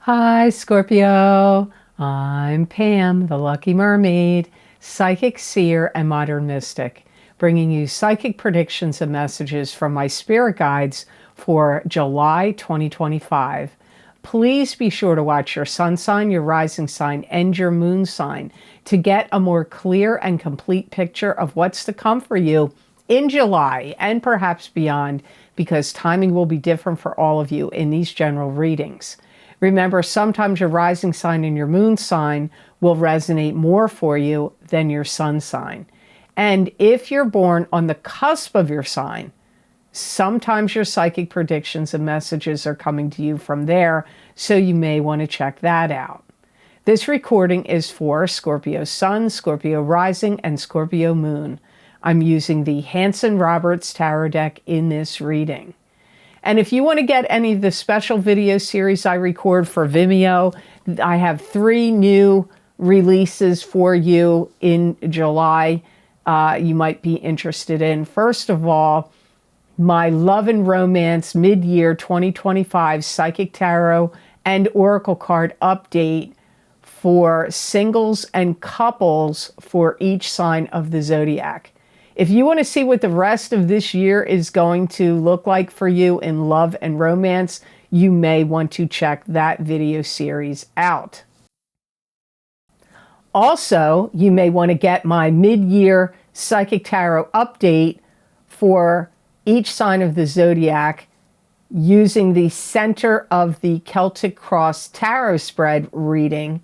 Hi, Scorpio. I'm Pam, the Lucky Mermaid, psychic seer and modern mystic, bringing you psychic predictions and messages from my spirit guides for July 2025. Please be sure to watch your sun sign, your rising sign, and your moon sign to get a more clear and complete picture of what's to come for you in July and perhaps beyond, because timing will be different for all of you in these general readings. Remember, sometimes your rising sign and your moon sign will resonate more for you than your sun sign. And if you're born on the cusp of your sign, sometimes your psychic predictions and messages are coming to you from there, so you may want to check that out. This recording is for Scorpio Sun, Scorpio Rising, and Scorpio Moon. I'm using the Hanson-Roberts Tarot deck in this reading. And if you want to get any of the special video series I record for Vimeo, I have 3 new releases for you in July you might be interested in. First of all, my Love and Romance Mid-Year 2025 Psychic Tarot and Oracle card update for singles and couples for each sign of the zodiac. If you want to see what the rest of this year is going to look like for you in love and romance, you may want to check that video series out. Also, you may want to get my mid-year Psychic Tarot update for each sign of the zodiac using the center of the Celtic Cross Tarot spread reading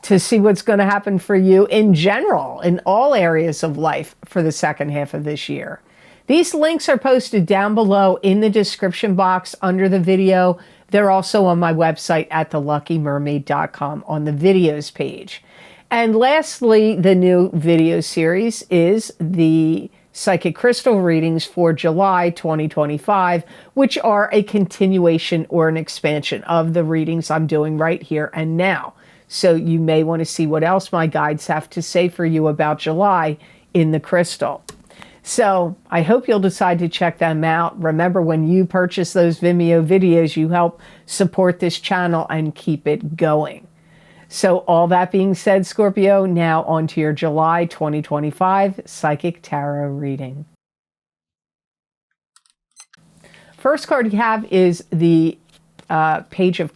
to see what's going to happen for you in general, in all areas of life for the second half of this year. These links are posted down below in the description box under the video. They're also on my website at theluckymermaid.com on the videos page. And lastly, the new video series is the Psychic Crystal readings for July 2025, which are a continuation or an expansion of the readings I'm doing right here and now. So you may want to see what else my guides have to say for you about July in the crystal. So I hope you'll decide to check them out. Remember, when you purchase those Vimeo videos, you help support this channel and keep it going. So all that being said, Scorpio, now on to your July 2025 Psychic Tarot reading. First card you have is the Page of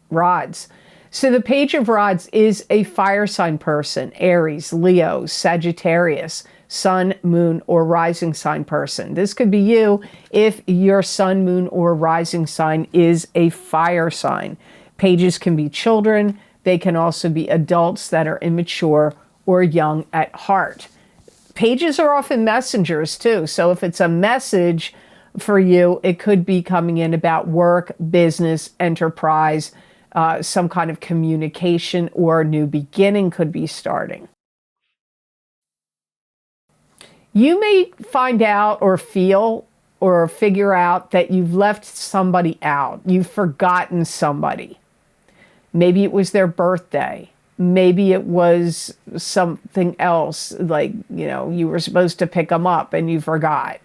Rods. So the Page of Rods is a fire sign person, Aries, Leo, Sagittarius, sun, moon, or rising sign person. This could be you if your sun, moon, or rising sign is a fire sign. Pages can be children. They can also be adults that are immature or young at heart. Pages are often messengers too. So if it's a message for you, it could be coming in about work, business, enterprise, some kind of communication, or a new beginning could be starting. You may find out or feel or figure out that you've left somebody out. You've forgotten somebody. Maybe it was their birthday. Maybe it was something else, like, you were supposed to pick them up and you forgot.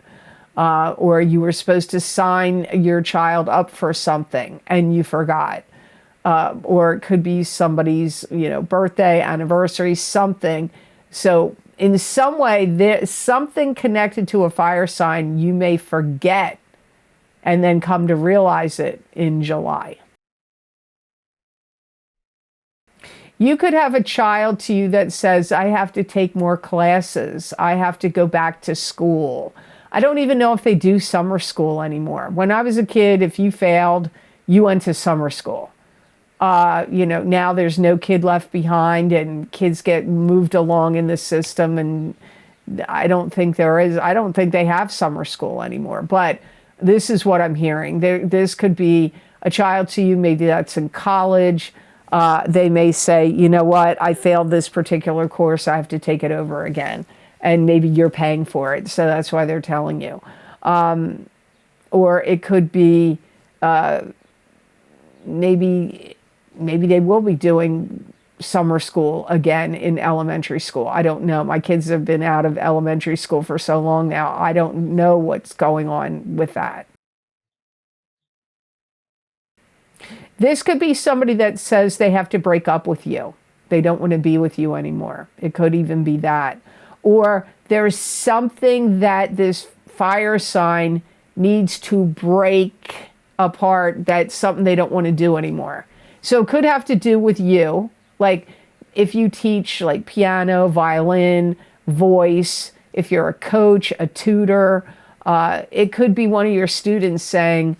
Or you were supposed to sign your child up for something and you forgot. Or it could be somebody's, birthday, anniversary, something. So in some way, there's something connected to a fire sign you may forget and then come to realize it in July. You could have a child to you that says, I have to take more classes. I have to go back to school. I don't even know if they do summer school anymore. When I was a kid, if you failed, you went to summer school. Now there's no kid left behind and kids get moved along in the system, and I don't think they have summer school anymore. But this is what I'm hearing. This could be a child to you, maybe that's in college. They may say, you know what, I failed this particular course, I have to take it over again. And maybe you're paying for it, so that's why they're telling you. Or it could be maybe they will be doing summer school again in elementary school. I don't know. My kids have been out of elementary school for so long now. I don't know what's going on with that. This could be somebody that says they have to break up with you. They don't want to be with you anymore. It could even be that. Or there's something that this fire sign needs to break apart, that's something they don't want to do anymore. So it could have to do with you. Like if you teach like piano, violin, voice, if you're a coach, a tutor, it could be one of your students saying,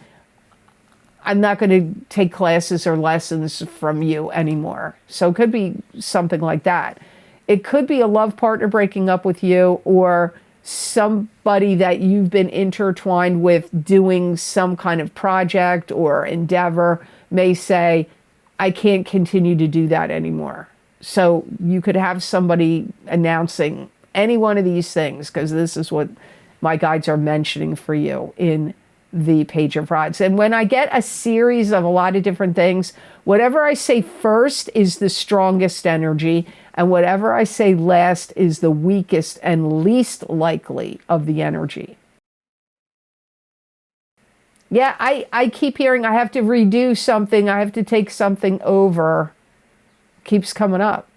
I'm not going to take classes or lessons from you anymore. So it could be something like that. It could be a love partner breaking up with you, or somebody that you've been intertwined with doing some kind of project or endeavor may say, I can't continue to do that anymore. So you could have somebody announcing any one of these things, because this is what my guides are mentioning for you in the Page of Rods. And when I get a series of a lot of different things, whatever I say first is the strongest energy, and whatever I say last is the weakest and least likely of the energy. Yeah, I keep hearing I have to redo something, I have to take something over. Keeps coming up.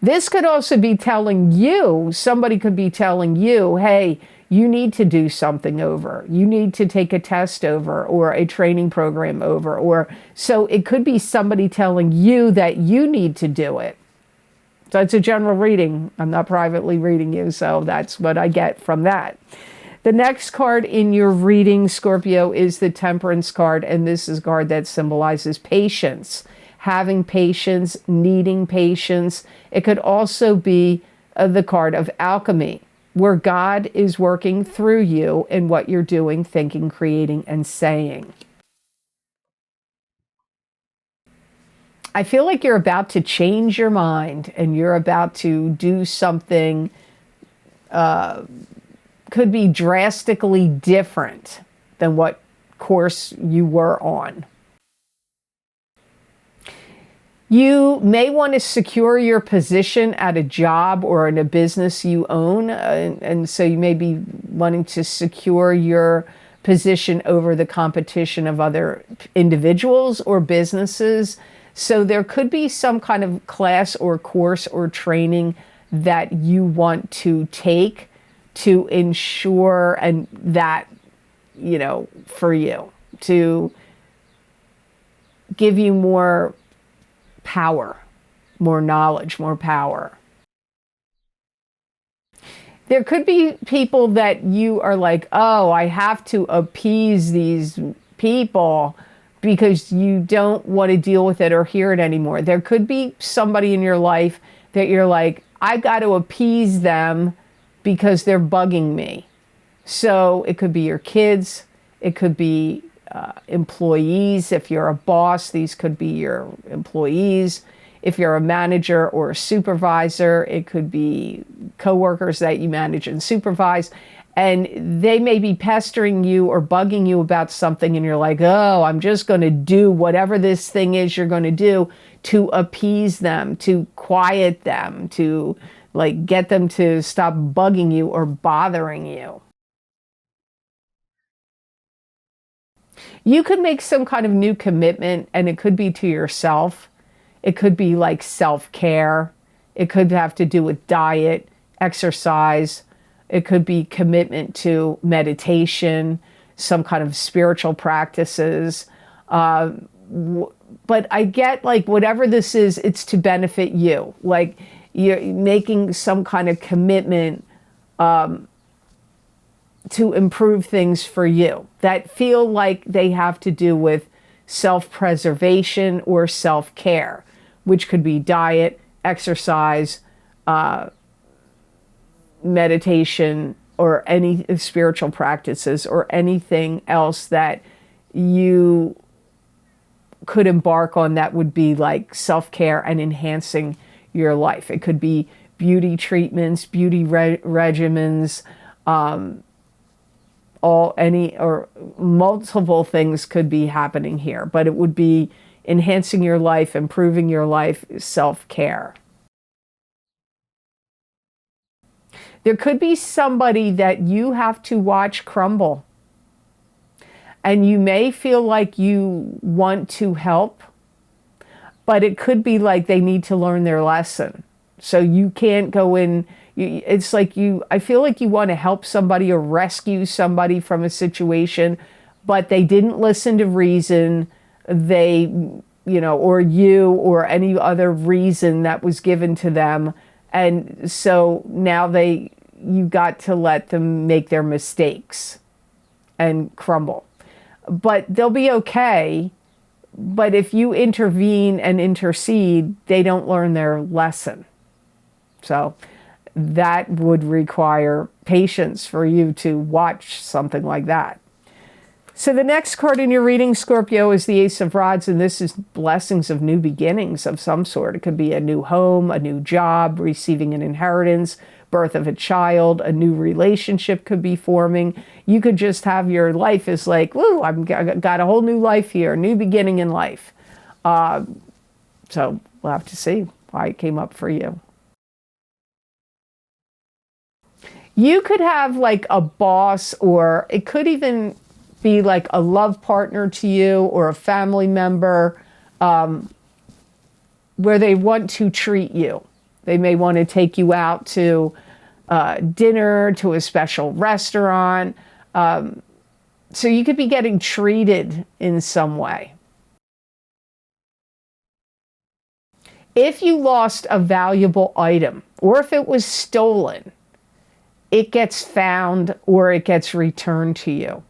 This could also be telling you, somebody could be telling you, hey, you need to do something over. You need to take a test over, or a training program over. Or so it could be somebody telling you that you need to do it. So it's a general reading. I'm not privately reading you, so that's what I get from that. The next card in your reading, Scorpio, is the Temperance card, and this is a card that symbolizes patience. Having patience, needing patience. It could also be the card of alchemy, where God is working through you in what you're doing, thinking, creating, and saying. I feel like you're about to change your mind, and you're about to do something, could be drastically different than what course you were on. You may want to secure your position at a job or in a business you own. And so you may be wanting to secure your position over the competition of other individuals or businesses. So there could be some kind of class or course or training that you want to take to ensure, and that, for you, to give you more power, more knowledge, more power. There could be people that you are like, oh, I have to appease these people because you don't want to deal with it or hear it anymore. There could be somebody in your life that you're like, I've got to appease them because they're bugging me. So it could be your kids, it could be employees. If you're a boss, these could be your employees. If you're a manager or a supervisor, it could be coworkers that you manage and supervise. And they may be pestering you or bugging you about something, and you're like, oh, I'm just going to do whatever this thing is you're going to do to appease them, to quiet them, to like get them to stop bugging you or bothering you. You could make some kind of new commitment, and it could be to yourself. It could be like self-care. It could have to do with diet, exercise. It could be commitment to meditation, some kind of spiritual practices. But I get, like, whatever this is, it's to benefit you. Like, you're making some kind of commitment to improve things for you that feel like they have to do with self-preservation or self-care, which could be diet, exercise, meditation, or any spiritual practices, or anything else that you could embark on that would be like self-care and enhancing your life. It could be beauty treatments, beauty regimens, or multiple things could be happening here, but it would be enhancing your life, improving your life, self-care. There could be somebody that you have to watch crumble. And you may feel like you want to help, but it could be like they need to learn their lesson. So you can't go in, it's like I feel like you want to help somebody or rescue somebody from a situation, but they didn't listen to reason. They, or you or any other reason that was given to them. And so now you got to let them make their mistakes and crumble. But they'll be okay. But if you intervene and intercede, they don't learn their lesson. So that would require patience for you to watch something like that. So the next card in your reading, Scorpio, is the Ace of Rods, and this is blessings of new beginnings of some sort. It could be a new home, a new job, receiving an inheritance, birth of a child, a new relationship could be forming. You could just have your life is like, woo, I've got a whole new life here, a new beginning in life. So we'll have to see why it came up for you. You could have like a boss, or it could even be like a love partner to you or a family member, where they want to treat you. They may want to take you out to dinner, to a special restaurant. So you could be getting treated in some way. If you lost a valuable item, or if it was stolen, it gets found or it gets returned to you.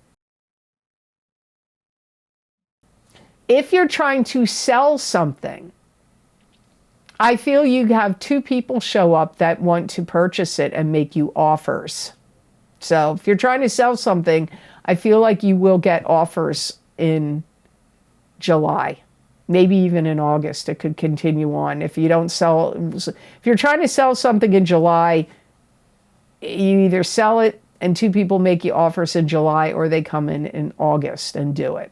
If you're trying to sell something, I feel you have two people show up that want to purchase it and make you offers. So if you're trying to sell something, I feel like you will get offers in July, maybe even in August. It could continue on. If you're trying to sell something in July, you either sell it and two people make you offers in July, or they come in August and do it.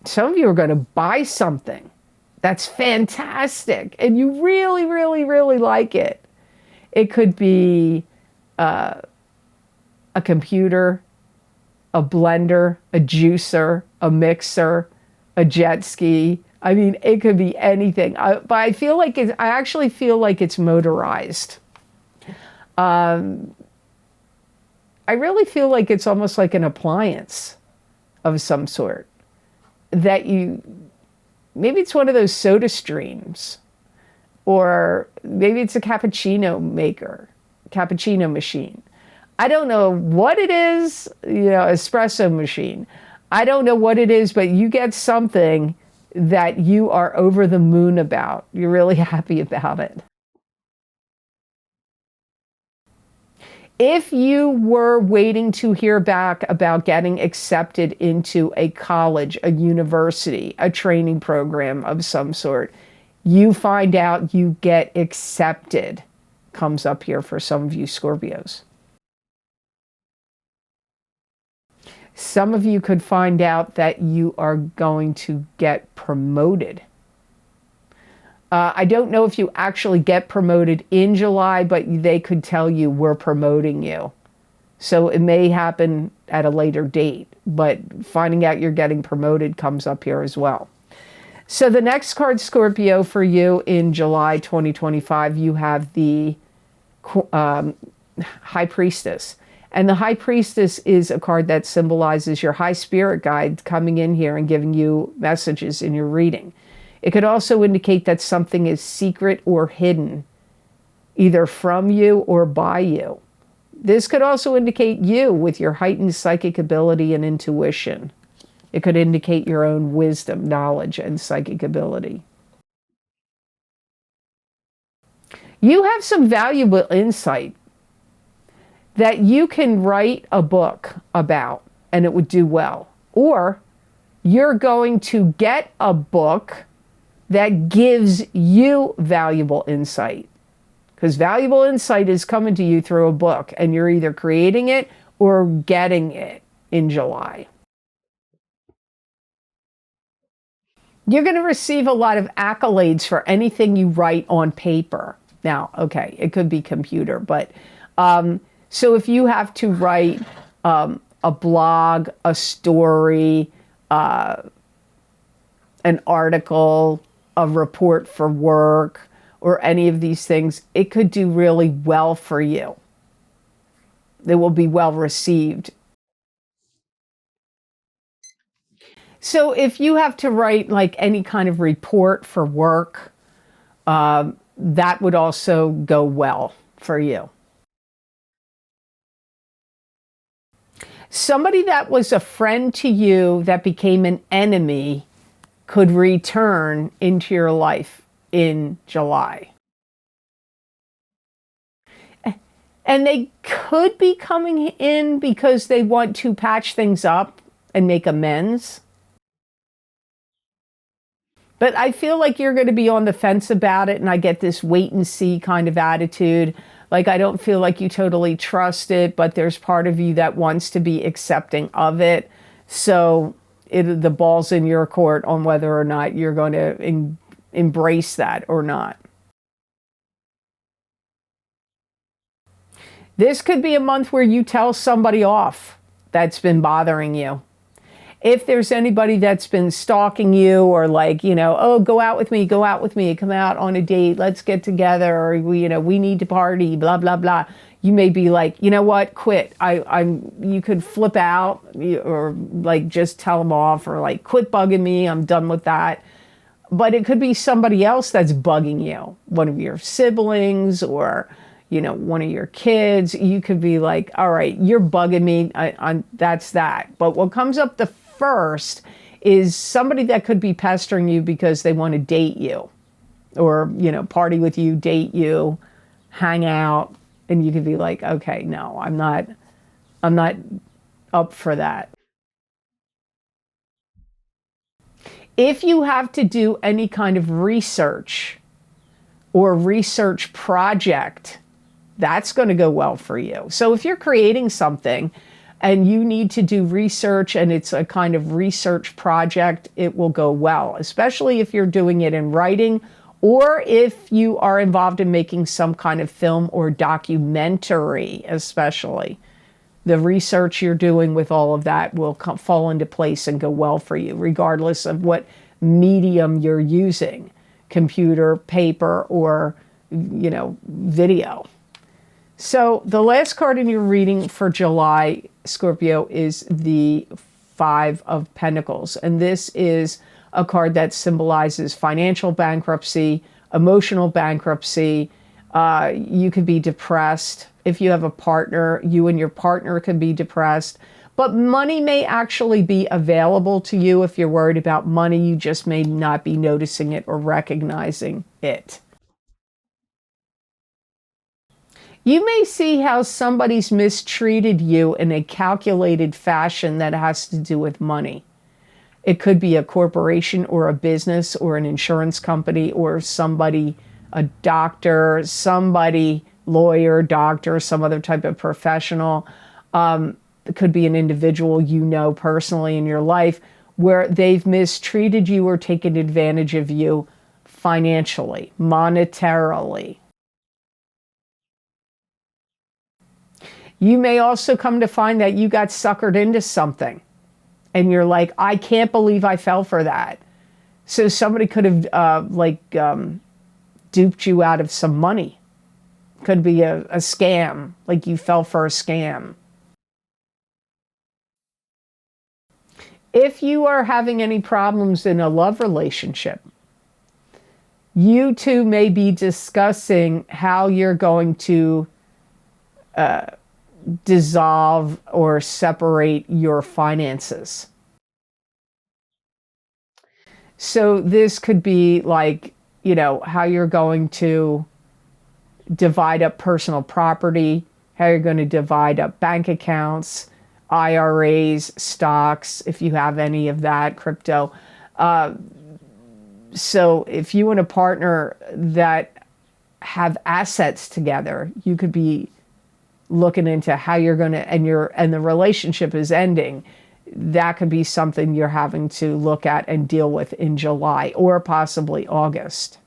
Some of you are going to buy something that's fantastic and you really, really, really like it. It could be a computer, a blender, a juicer, a mixer, a jet ski. I mean, it could be anything. But I actually feel like it's motorized. I really feel like it's almost like an appliance of some sort. Maybe it's one of those soda streams, or maybe it's a cappuccino machine. I don't know what it is, espresso machine. I don't know what it is, but you get something that you are over the moon about. You're really happy about it. If you were waiting to hear back about getting accepted into a college, a university, a training program of some sort, you find out you get accepted. Comes up here for some of you Scorpios. Some of you could find out that you are going to get promoted. I don't know if you actually get promoted in July, but they could tell you we're promoting you. So it may happen at a later date, but finding out you're getting promoted comes up here as well. So the next card, Scorpio, for you in July 2025, you have the High Priestess. And the High Priestess is a card that symbolizes your high spirit guide coming in here and giving you messages in your reading. It could also indicate that something is secret or hidden, either from you or by you. This could also indicate you with your heightened psychic ability and intuition. It could indicate your own wisdom, knowledge, and psychic ability. You have some valuable insight that you can write a book about and it would do well. Or you're going to get a book that gives you valuable insight. Because valuable insight is coming to you through a book, and you're either creating it or getting it in July. You're going to receive a lot of accolades for anything you write on paper. Now, okay, it could be computer, but so if you have to write a blog, a story, an article, a report for work, or any of these things, it could do really well for you. They will be well received. So if you have to write like any kind of report for work, that would also go well for you. Somebody that was a friend to you that became an enemy could return into your life in July. And they could be coming in because they want to patch things up and make amends. But I feel like you're going to be on the fence about it, and I get this wait and see kind of attitude. Like, I don't feel like you totally trust it, but there's part of you that wants to be accepting of it. So the ball's in your court on whether or not you're going to embrace that or not. This could be a month where you tell somebody off that's been bothering you. If there's anybody that's been stalking you, or like, oh, go out with me, come out on a date, let's get together, or we need to party, blah, blah, blah. You may be like, you know what, quit. You could flip out, or like just tell them off, or like, quit bugging me, I'm done with that. But it could be somebody else that's bugging you, one of your siblings, or one of your kids. You could be like, all right, you're bugging me, that's that. But what comes up the first is somebody that could be pestering you because they want to date you, or party with you, date you, hang out, and you could be like, okay, no, I'm not up for that. If you have to do any kind of research or research project, that's going to go well for you. So if you're creating something and you need to do research, and it's a kind of research project, it will go well, especially if you're doing it in writing, or if you are involved in making some kind of film or documentary. Especially the research you're doing with all of that will fall into place and go well for you, regardless of what medium you're using, computer, paper, or video. So the last card in your reading for July, Scorpio, is the Five of Pentacles. And this is a card that symbolizes financial bankruptcy, emotional bankruptcy. You could be depressed. If you have a partner, you and your partner can be depressed. But money may actually be available to you. If you're worried about money, you just may not be noticing it or recognizing it. You may see how somebody's mistreated you in a calculated fashion that has to do with money. It could be a corporation or a business or an insurance company or somebody, a doctor, somebody, lawyer, doctor, some other type of professional. It could be an individual personally in your life where they've mistreated you or taken advantage of you financially, monetarily. You may also come to find that you got suckered into something and you're like, I can't believe I fell for that. So somebody could have duped you out of some money. Could be a scam, like you fell for a scam. If you are having any problems in a love relationship, you two may be discussing how you're going to dissolve or separate your finances. So this could be like, how you're going to divide up personal property, how you're going to divide up bank accounts, IRAs, stocks, if you have any of that, crypto. So if you and a partner that have assets together, you could be looking into how you're going to, and the relationship is ending. That could be something you're having to look at and deal with in July or possibly August.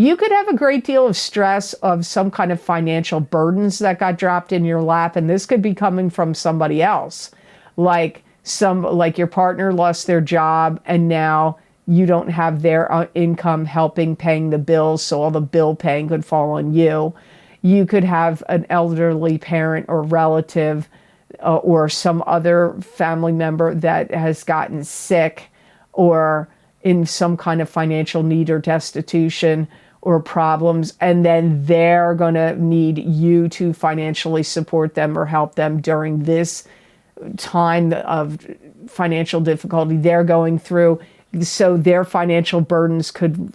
You could have a great deal of stress of some kind of financial burdens that got dropped in your lap, and this could be coming from somebody else. Like your partner lost their job and now you don't have their income helping paying the bills, so all the bill paying could fall on you. You could have an elderly parent or relative or some other family member that has gotten sick or in some kind of financial need or destitution or problems, and then they're going to need you to financially support them or help them during this time of financial difficulty they're going through. So their financial burdens could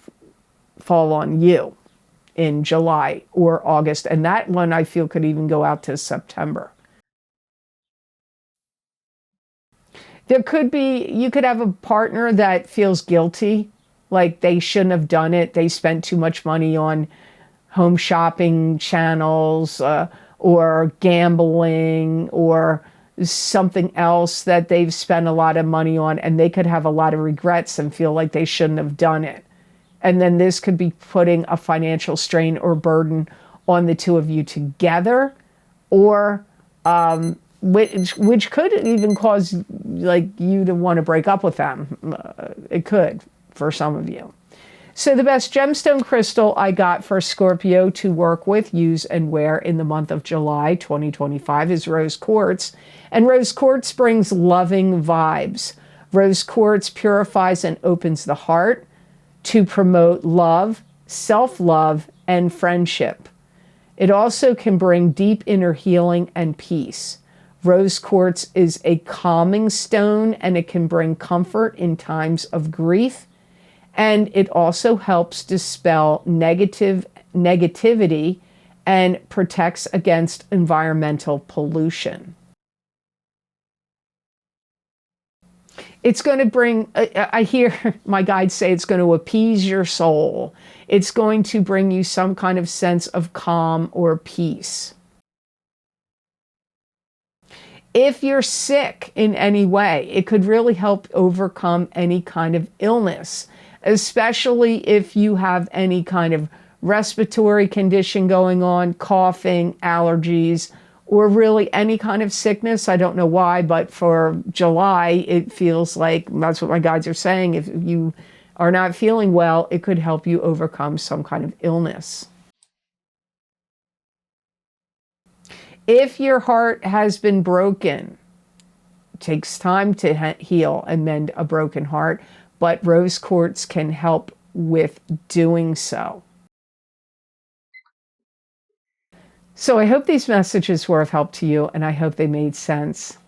fall on you in July or August. And that one I feel could even go out to September. There could be, you could have a partner that feels guilty, like they shouldn't have done it. They spent too much money on home shopping channels or gambling or something else that they've spent a lot of money on, and they could have a lot of regrets and feel like they shouldn't have done it. And then this could be putting a financial strain or burden on the two of you together, or which could even cause like you to want to break up with them. It could for some of you. So the best gemstone crystal I got for Scorpio to work with, use, and wear in the month of July 2025 is rose quartz. And rose quartz brings loving vibes. Rose quartz purifies and opens the heart to promote love, self-love, and friendship. It also can bring deep inner healing and peace. Rose quartz is a calming stone, and it can bring comfort in times of grief. And it also helps dispel negativity and protects against environmental pollution. It's going to bring, I hear my guides say it's going to appease your soul. It's going to bring you some kind of sense of calm or peace. If you're sick in any way, it could really help overcome any kind of illness, especially if you have any kind of respiratory condition going on, coughing, allergies, or really any kind of sickness. I don't know why, but for July, it feels like that's what my guides are saying. If you are not feeling well, it could help you overcome some kind of illness. If your heart has been broken, it takes time to heal and mend a broken heart, but rose quartz can help with doing so. So I hope these messages were of help to you, and I hope they made sense.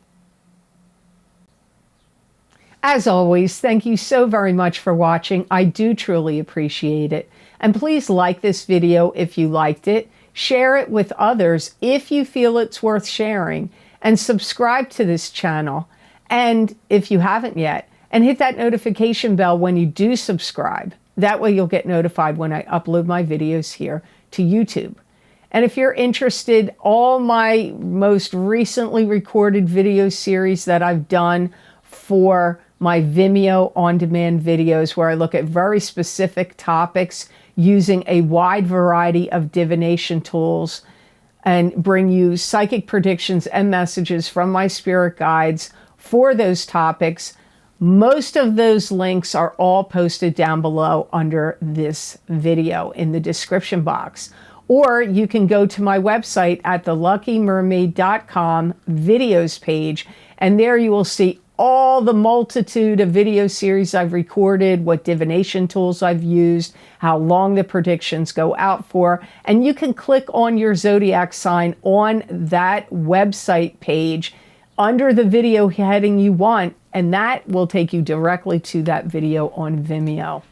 As always, thank you so very much for watching. I do truly appreciate it. And please like this video if you liked it. Share it with others if you feel it's worth sharing. And subscribe to this channel. And if you haven't yet, and hit that notification bell when you do subscribe. That way you'll get notified when I upload my videos here to YouTube. And if you're interested, all my most recently recorded video series that I've done for my Vimeo on-demand videos, where I look at very specific topics using a wide variety of divination tools and bring you psychic predictions and messages from my spirit guides for those topics. Most of those links are all posted down below under this video in the description box. Or you can go to my website at theluckymermaid.com videos page, and there you will see all the multitude of video series I've recorded, what divination tools I've used, how long the predictions go out for, and you can click on your zodiac sign on that website page under the video heading you want, and that will take you directly to that video on Vimeo.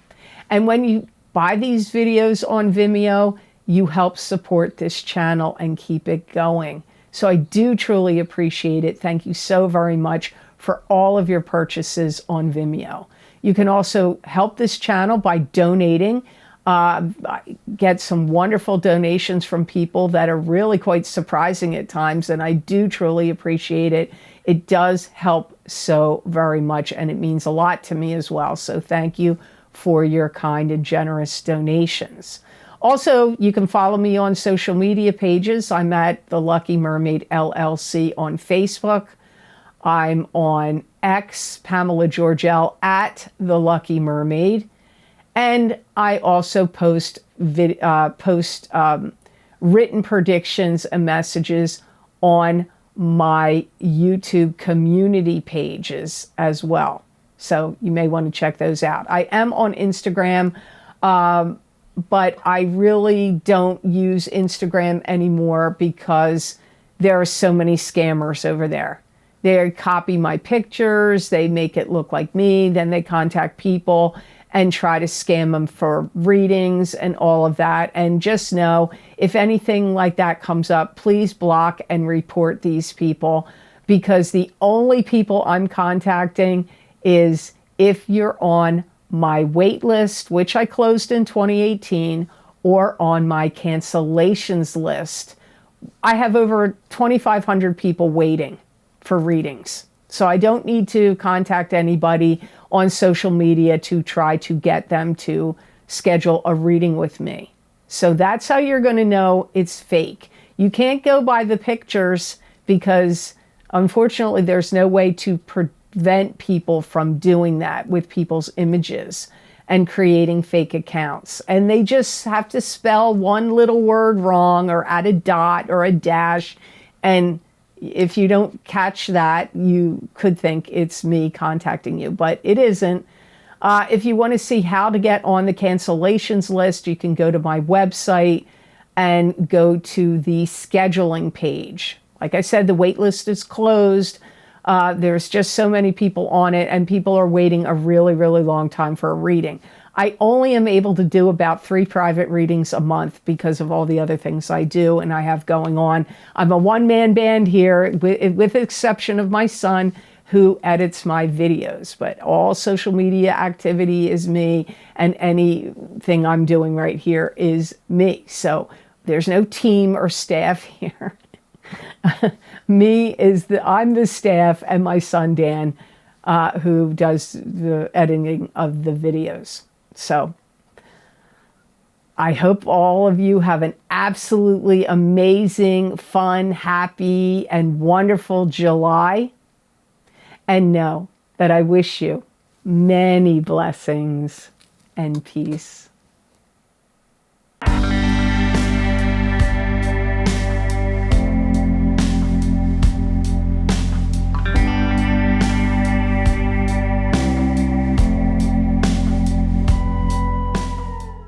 And when you buy these videos on Vimeo, you help support this channel and keep it going. So I do truly appreciate it. Thank you so very much for all of your purchases on Vimeo. You can also help this channel by donating. Get some wonderful donations from people that are really quite surprising at times, and I do truly appreciate it. It does help so very much, and it means a lot to me as well. So thank you for your kind and generous donations. Also, you can follow me on social media pages. I'm at the Lucky Mermaid LLC on Facebook. I'm on X, Pamela Georgel, at the Lucky Mermaid. And I also post written predictions and messages on my YouTube community pages as well. So you may want to check those out. I am on Instagram, but I really don't use Instagram anymore because there are so many scammers over there. They copy my pictures, they make it look like me, then they contact people and try to scam them for readings and all of that. And just know, if anything like that comes up, please block and report these people, because the only people I'm contacting is if you're on my wait list, which I closed in 2018, or on my cancellations list. I have over 2,500 people waiting for readings. So I don't need to contact anybody on social media to try to get them to schedule a reading with me. So that's how you're going to know it's fake. You can't go by the pictures because unfortunately there's no way to prevent people from doing that with people's images and creating fake accounts. And they just have to spell one little word wrong or add a dot or a dash, and if you don't catch that, you could think it's me contacting you, but it isn't. If you want to see how to get on the cancellations list, you can go to my website and go to the scheduling page. Like I said, the wait list is closed. There's just so many people on it, and people are waiting a really, really long time for a reading. I only am able to do about 3 private readings a month because of all the other things I do and I have going on. I'm a one-man band here, with the exception of my son, who edits my videos. But all social media activity is me, and anything I'm doing right here is me. So there's no team or staff here. I'm the staff, and my son Dan, who does the editing of the videos. So I hope all of you have an absolutely amazing, fun, happy, and wonderful July. And know that I wish you many blessings and peace.